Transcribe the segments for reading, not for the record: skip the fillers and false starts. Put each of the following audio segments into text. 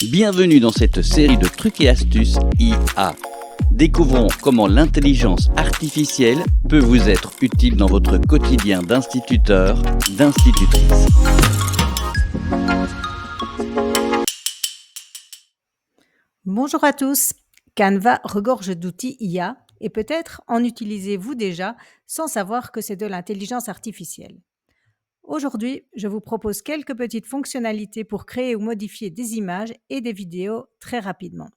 Bienvenue dans cette série de trucs et astuces IA. Découvrons comment l'intelligence artificielle peut vous être utile dans votre quotidien d'instituteur, d'institutrice. Bonjour à tous. Canva regorge d'outils IA et peut-être en utilisez-vous déjà sans savoir que c'est de l'intelligence artificielle. Aujourd'hui, je vous propose quelques petites fonctionnalités pour créer ou modifier des images et des vidéos très rapidement.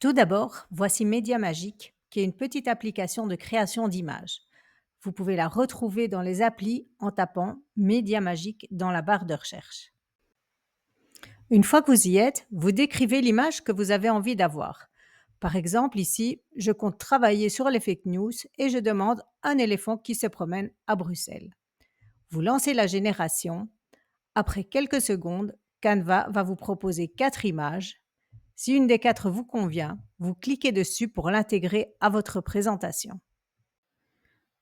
Tout d'abord, voici Media Magic, qui est une petite application de création d'images. Vous pouvez la retrouver dans les applis en tapant Media Magic dans la barre de recherche. Une fois que vous y êtes, vous décrivez l'image que vous avez envie d'avoir. Par exemple, ici, je compte travailler sur les fake news et je demande un éléphant qui se promène à Bruxelles. Vous lancez la génération. Après quelques secondes, Canva va vous proposer 4 images. Si une des 4 vous convient, vous cliquez dessus pour l'intégrer à votre présentation.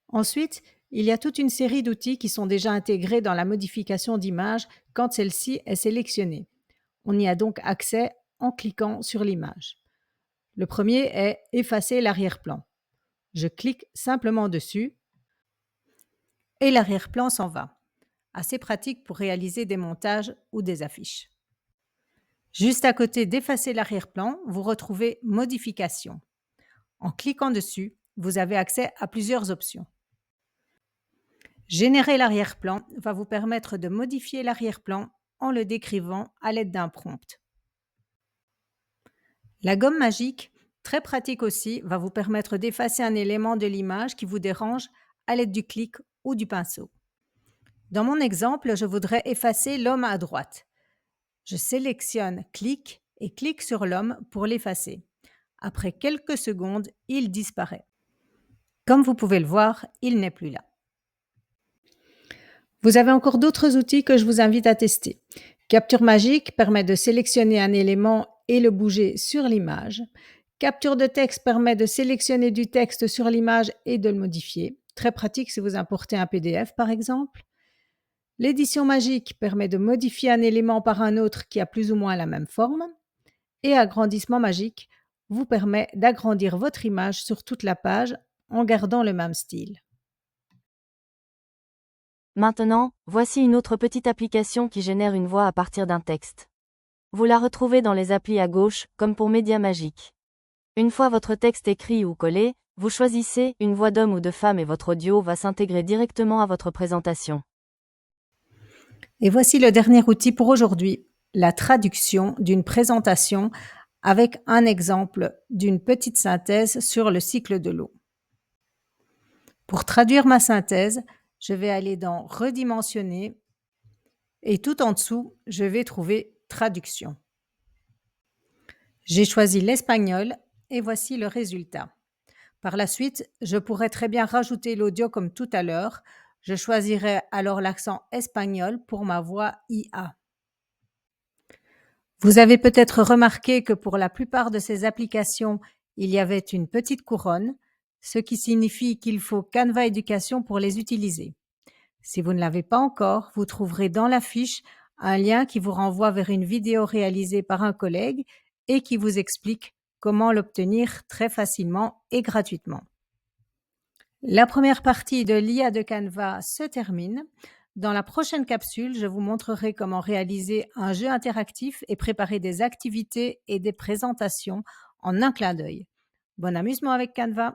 Ensuite, il y a toute une série d'outils qui sont déjà intégrés dans la modification d'image quand celle-ci est sélectionnée. On y a donc accès en cliquant sur l'image. Le premier est « Effacer l'arrière-plan ». Je clique simplement dessus et l'arrière-plan s'en va. Assez pratique pour réaliser des montages ou des affiches. Juste à côté d'effacer l'arrière-plan, vous retrouvez « Modification ». En cliquant dessus, vous avez accès à plusieurs options. Générer l'arrière-plan va vous permettre de modifier l'arrière-plan en le décrivant à l'aide d'un prompt. La gomme magique, très pratique aussi, va vous permettre d'effacer un élément de l'image qui vous dérange à l'aide du clic ou du pinceau. Dans mon exemple, je voudrais effacer l'homme à droite. Je sélectionne clic et clique sur l'homme pour l'effacer. Après quelques secondes, il disparaît. Comme vous pouvez le voir, il n'est plus là. Vous avez encore d'autres outils que je vous invite à tester. Capture magique permet de sélectionner un élément et le bouger sur l'image. Capture de texte permet de sélectionner du texte sur l'image et de le modifier. Très pratique si vous importez un PDF par exemple. L'édition magique permet de modifier un élément par un autre qui a plus ou moins la même forme. Et agrandissement magique vous permet d'agrandir votre image sur toute la page en gardant le même style. Maintenant, voici une autre petite application qui génère une voix à partir d'un texte. Vous la retrouvez dans les applis à gauche, comme pour Media Magic. Une fois votre texte écrit ou collé, vous choisissez une voix d'homme ou de femme et votre audio va s'intégrer directement à votre présentation. Et voici le dernier outil pour aujourd'hui, la traduction d'une présentation avec un exemple d'une petite synthèse sur le cycle de l'eau. Pour traduire ma synthèse, je vais aller dans Redimensionner et tout en dessous, je vais trouver Traduction. J'ai choisi l'espagnol et voici le résultat. Par la suite, je pourrais très bien rajouter l'audio comme tout à l'heure. Je choisirai alors l'accent espagnol pour ma voix IA. Vous avez peut-être remarqué que pour la plupart de ces applications, il y avait une petite couronne, ce qui signifie qu'il faut Canva Éducation pour les utiliser. Si vous ne l'avez pas encore, vous trouverez dans la fiche un lien qui vous renvoie vers une vidéo réalisée par un collègue et qui vous explique comment l'obtenir très facilement et gratuitement. La première partie de l'IA de Canva se termine. Dans la prochaine capsule, je vous montrerai comment réaliser un jeu interactif et préparer des activités et des présentations en un clin d'œil. Bon amusement avec Canva!